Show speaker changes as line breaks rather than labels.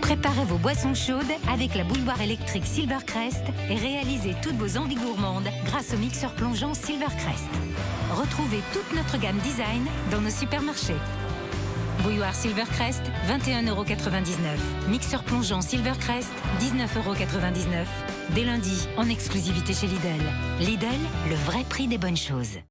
Préparez vos boissons chaudes avec la bouilloire électrique Silvercrest et réalisez toutes vos envies gourmandes grâce au mixeur plongeant Silvercrest. Retrouvez toute notre gamme design dans nos supermarchés. Bouilloire Silvercrest, 21,99 €. Mixeur plongeant Silvercrest, 19,99 €. Dès lundi, en exclusivité chez Lidl. Lidl, le vrai prix des bonnes choses.